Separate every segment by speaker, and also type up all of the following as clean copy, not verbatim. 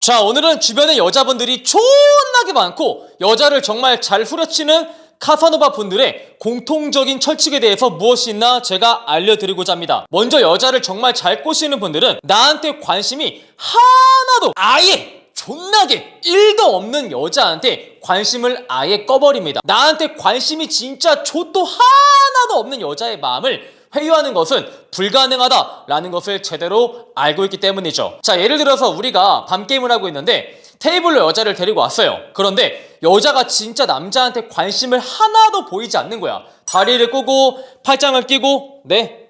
Speaker 1: 자, 오늘은 주변에 여자분들이 존나게 많고 여자를 정말 잘 후려치는 카사노바 분들의 공통적인 철칙에 대해서 무엇이 있나 제가 알려드리고자 합니다. 먼저 여자를 정말 잘 꼬시는 분들은 나한테 관심이 하나도 아예 존나게 1도 없는 여자한테 관심을 아예 꺼버립니다. 나한테 관심이 진짜 좆도 하나도 없는 여자의 마음을 회유하는 것은 불가능하다라는 것을 제대로 알고 있기 때문이죠. 자, 예를 들어서 우리가 밤게임을 하고 있는데 테이블로 여자를 데리고 왔어요. 그런데 여자가 진짜 남자한테 관심을 하나도 보이지 않는 거야. 다리를 꼬고 팔짱을 끼고 네,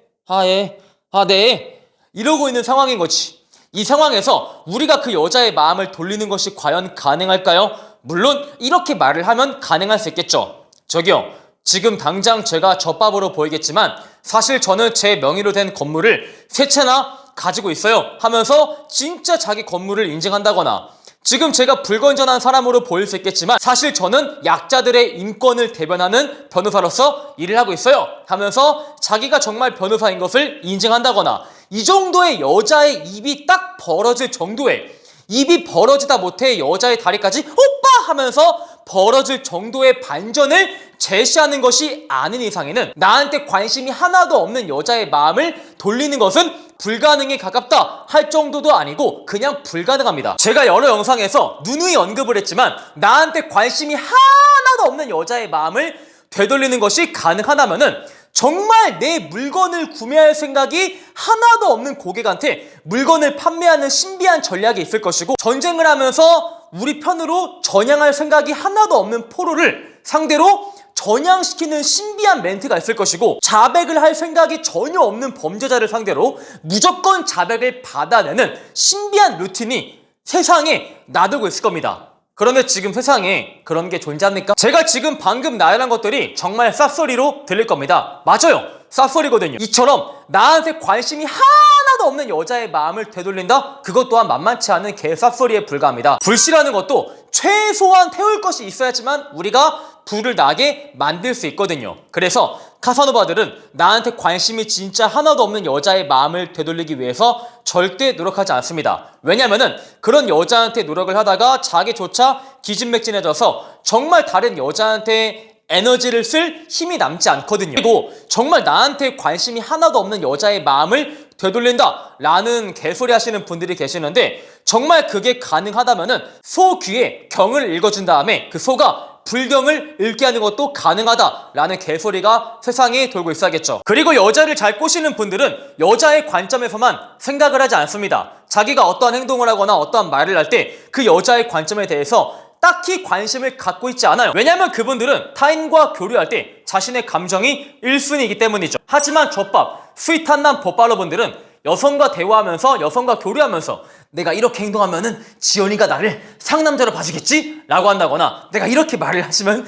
Speaker 1: 네 이러고 있는 상황인 거지. 이 상황에서 우리가 그 여자의 마음을 돌리는 것이 과연 가능할까요? 물론 이렇게 말을 하면 가능할 수 있겠죠. 저기요, 지금 당장 제가 젖밥으로 보이겠지만 사실 저는 제 명의로 된 건물을 3채나 가지고 있어요 하면서 진짜 자기 건물을 인증한다거나, 지금 제가 불건전한 사람으로 보일 수 있겠지만 사실 저는 약자들의 인권을 대변하는 변호사로서 일을 하고 있어요 하면서 자기가 정말 변호사인 것을 인증한다거나, 이 정도의 여자의 입이 딱 벌어질 정도의, 입이 벌어지다 못해 여자의 다리까지 오빠 하면서 벌어질 정도의 반전을 제시하는 것이 아닌 이상에는 나한테 관심이 하나도 없는 여자의 마음을 돌리는 것은 불가능에 가깝다 할 정도도 아니고 그냥 불가능합니다. 제가 여러 영상에서 누누이 언급을 했지만 나한테 관심이 하나도 없는 여자의 마음을 되돌리는 것이 가능하다면은 정말 내 물건을 구매할 생각이 하나도 없는 고객한테 물건을 판매하는 신비한 전략이 있을 것이고, 전쟁을 하면서 우리 편으로 전향할 생각이 하나도 없는 포로를 상대로 전향시키는 신비한 멘트가 있을 것이고, 자백을 할 생각이 전혀 없는 범죄자를 상대로 무조건 자백을 받아내는 신비한 루틴이 세상에 나돌고 있을 겁니다. 그런데 지금 세상에 그런 게 존재합니까? 제가 지금 방금 나열한 것들이 정말 쌉소리로 들릴 겁니다. 맞아요, 쌉소리거든요. 이처럼 나한테 관심이 하나도 없는 여자의 마음을 되돌린다? 그것 또한 만만치 않은 개쌉소리에 불과합니다. 불씨라는 것도 최소한 태울 것이 있어야지만 우리가 불을 나게 만들 수 있거든요. 그래서 카사노바들은 나한테 관심이 진짜 하나도 없는 여자의 마음을 되돌리기 위해서 절대 노력하지 않습니다. 왜냐면은 그런 여자한테 노력을 하다가 자기조차 기진맥진해져서 정말 다른 여자한테 에너지를 쓸 힘이 남지 않거든요. 그리고 정말 나한테 관심이 하나도 없는 여자의 마음을 되돌린다 라는 개소리 하시는 분들이 계시는데, 정말 그게 가능하다면은 소 귀에 경을 읽어준 다음에 그 소가 불경을 읽게 하는 것도 가능하다라는 개소리가 세상에 돌고 있어야겠죠. 그리고 여자를 잘 꼬시는 분들은 여자의 관점에서만 생각을 하지 않습니다. 자기가 어떠한 행동을 하거나 어떠한 말을 할 때 그 여자의 관점에 대해서 딱히 관심을 갖고 있지 않아요. 왜냐하면 그분들은 타인과 교류할 때 자신의 감정이 1순위이기 때문이죠. 하지만 젖밥, 스윗한 남 보빨러분들은 여성과 대화하면서, 여성과 교류하면서 내가 이렇게 행동하면은 지연이가 나를 상남자로 봐주겠지? 라고 한다거나, 내가 이렇게 말을 하시면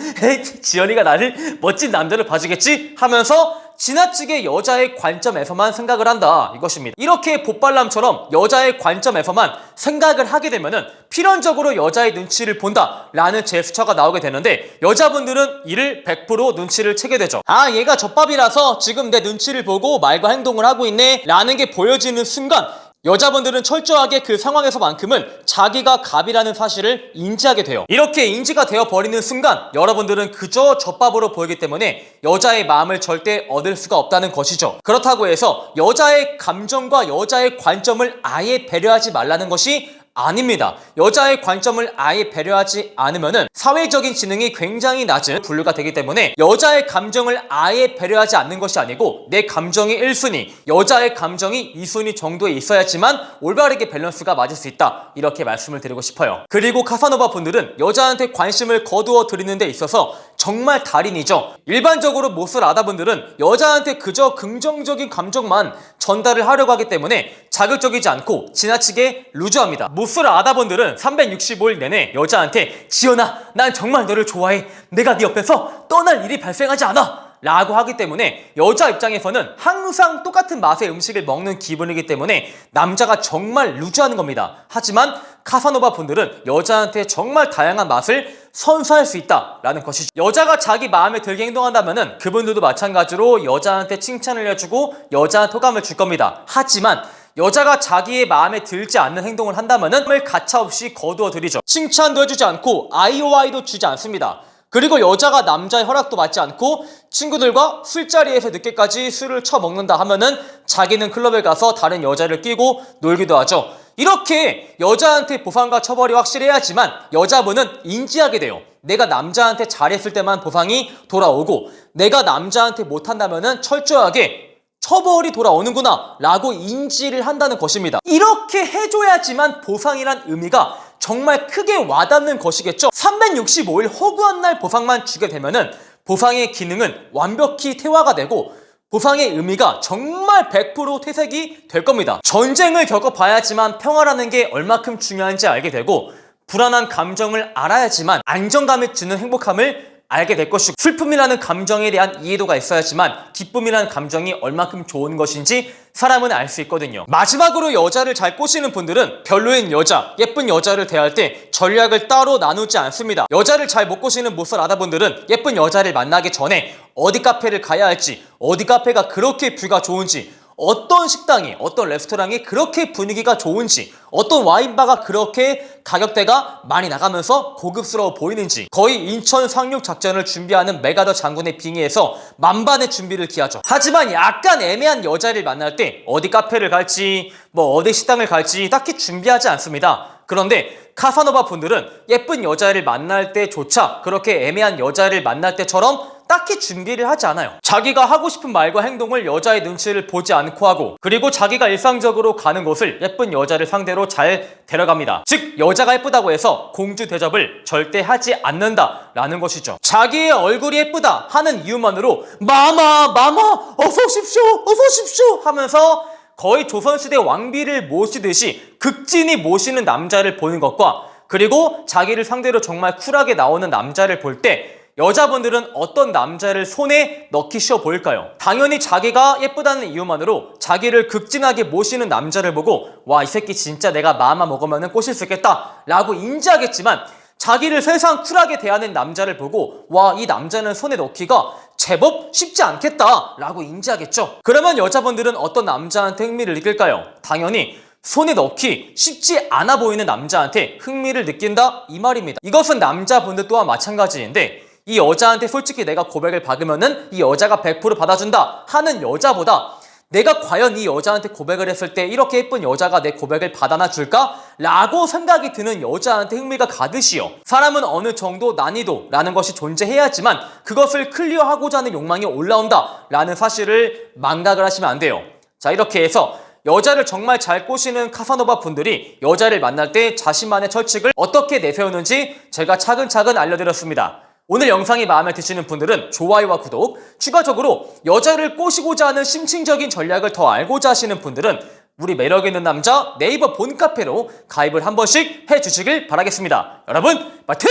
Speaker 1: 지연이가 나를 멋진 남자로 봐주겠지? 하면서 지나치게 여자의 관점에서만 생각을 한다, 이것입니다. 이렇게 보빨남처럼 여자의 관점에서만 생각을 하게 되면은 필연적으로 여자의 눈치를 본다 라는 제스처가 나오게 되는데, 여자분들은 이를 100% 눈치를 채게 되죠. 아, 얘가 젖밥이라서 지금 내 눈치를 보고 말과 행동을 하고 있네 라는 게 보여지는 순간 여자분들은 철저하게 그 상황에서만큼은 자기가 갑이라는 사실을 인지하게 돼요. 이렇게 인지가 되어버리는 순간 여러분들은 그저 젖밥으로 보이기 때문에 여자의 마음을 절대 얻을 수가 없다는 것이죠. 그렇다고 해서 여자의 감정과 여자의 관점을 아예 배려하지 말라는 것이 아닙니다. 여자의 관점을 아예 배려하지 않으면은 사회적인 지능이 굉장히 낮은 분류가 되기 때문에 여자의 감정을 아예 배려하지 않는 것이 아니고 내 감정이 1순위, 여자의 감정이 2순위 정도에 있어야지만 올바르게 밸런스가 맞을 수 있다, 이렇게 말씀을 드리고 싶어요. 그리고 카사노바 분들은 여자한테 관심을 거두어 드리는 데 있어서 정말 달인이죠. 일반적으로 모쏠 아다분들은 여자한테 그저 긍정적인 감정만 전달을 하려고 하기 때문에 자극적이지 않고 지나치게 루즈합니다. 모쏠 아다분들은 365일 내내 여자한테 지연아, 난 정말 너를 좋아해, 내가 네 옆에서 떠날 일이 발생하지 않아 라고 하기 때문에 여자 입장에서는 항상 똑같은 맛의 음식을 먹는 기분이기 때문에 남자가 정말 루즈하는 겁니다. 하지만 카사노바 분들은 여자한테 정말 다양한 맛을 선사할 수 있다라는 것이죠. 여자가 자기 마음에 들게 행동한다면은 그분들도 마찬가지로 여자한테 칭찬을 해주고 여자한테 호감을 줄 겁니다. 하지만 여자가 자기의 마음에 들지 않는 행동을 한다면은 가차없이 거두어 드리죠. 칭찬도 해주지 않고 아이오아이도 주지 않습니다. 그리고 여자가 남자의 허락도 받지 않고 친구들과 술자리에서 늦게까지 술을 처먹는다 하면은 자기는 클럽에 가서 다른 여자를 끼고 놀기도 하죠. 이렇게 여자한테 보상과 처벌이 확실해야지만 여자분은 인지하게 돼요. 내가 남자한테 잘했을 때만 보상이 돌아오고 내가 남자한테 못한다면은 철저하게 처벌이 돌아오는구나 라고 인지를 한다는 것입니다. 이렇게 해줘야지만 보상이란 의미가 정말 크게 와닿는 것이겠죠. 365일 허구한 날 보상만 주게 되면은 보상의 기능은 완벽히 퇴화가 되고 보상의 의미가 정말 100% 퇴색이 될 겁니다. 전쟁을 겪어봐야지만 평화라는 게 얼마큼 중요한지 알게 되고 불안한 감정을 알아야지만 안정감을 주는 행복함을 알게 될 것이고 슬픔이라는 감정에 대한 이해도가 있어야지만 기쁨이라는 감정이 얼마큼 좋은 것인지 사람은 알 수 있거든요. 마지막으로 여자를 잘 꼬시는 분들은 별로인 여자, 예쁜 여자를 대할 때 전략을 따로 나누지 않습니다. 여자를 잘 못 꼬시는 모쏠 아다분들은 예쁜 여자를 만나기 전에 어디 카페를 가야 할지, 어디 카페가 그렇게 뷰가 좋은지, 어떤 식당이, 어떤 레스토랑이 그렇게 분위기가 좋은지, 어떤 와인바가 그렇게 가격대가 많이 나가면서 고급스러워 보이는지 거의 인천 상륙 작전을 준비하는 메가더 장군의 빙의에서 만반의 준비를 기하죠. 하지만 약간 애매한 여자를 만날 때 어디 카페를 갈지 어디 식당을 갈지 딱히 준비하지 않습니다. 그런데 카사노바 분들은 예쁜 여자를 만날 때조차 그렇게 애매한 여자를 만날 때처럼 딱히 준비를 하지 않아요. 자기가 하고 싶은 말과 행동을 여자의 눈치를 보지 않고 하고 그리고 자기가 일상적으로 가는 곳을 예쁜 여자를 상대로 잘 데려갑니다. 즉 여자가 예쁘다고 해서 공주 대접을 절대 하지 않는다라는 것이죠. 자기의 얼굴이 예쁘다 하는 이유만으로 마마 어서 오십시오 하면서 거의 조선시대 왕비를 모시듯이 극진히 모시는 남자를 보는 것과 그리고 자기를 상대로 정말 쿨하게 나오는 남자를 볼 때 여자분들은 어떤 남자를 손에 넣기 쉬워 보일까요? 당연히 자기가 예쁘다는 이유만으로 자기를 극진하게 모시는 남자를 보고 와, 이 새끼 진짜 내가 마음만 먹으면 꼬실 수 있겠다 라고 인지하겠지만 자기를 세상 쿨하게 대하는 남자를 보고 와, 이 남자는 손에 넣기가 제법 쉽지 않겠다 라고 인지하겠죠. 그러면 여자분들은 어떤 남자한테 흥미를 느낄까요? 당연히 손에 넣기 쉽지 않아 보이는 남자한테 흥미를 느낀다 이 말입니다. 이것은 남자분들 또한 마찬가지인데 이 여자한테 솔직히 내가 고백을 받으면은 이 여자가 100% 받아준다 하는 여자보다 내가 과연 이 여자한테 고백을 했을 때 이렇게 예쁜 여자가 내 고백을 받아나 줄까? 라고 생각이 드는 여자한테 흥미가 가듯이요. 사람은 어느 정도 난이도라는 것이 존재해야지만 그것을 클리어하고자 하는 욕망이 올라온다 라는 사실을 망각을 하시면 안 돼요. 자, 이렇게 해서 여자를 정말 잘 꼬시는 카사노바 분들이 여자를 만날 때 자신만의 철칙을 어떻게 내세우는지 제가 차근차근 알려드렸습니다. 오늘 영상이 마음에 드시는 분들은 좋아요와 구독, 추가적으로 여자를 꼬시고자 하는 심층적인 전략을 더 알고자 하시는 분들은 우리 매력있는 남자 네이버 본카페로 가입을 한 번씩 해주시길 바라겠습니다. 여러분, 파이팅!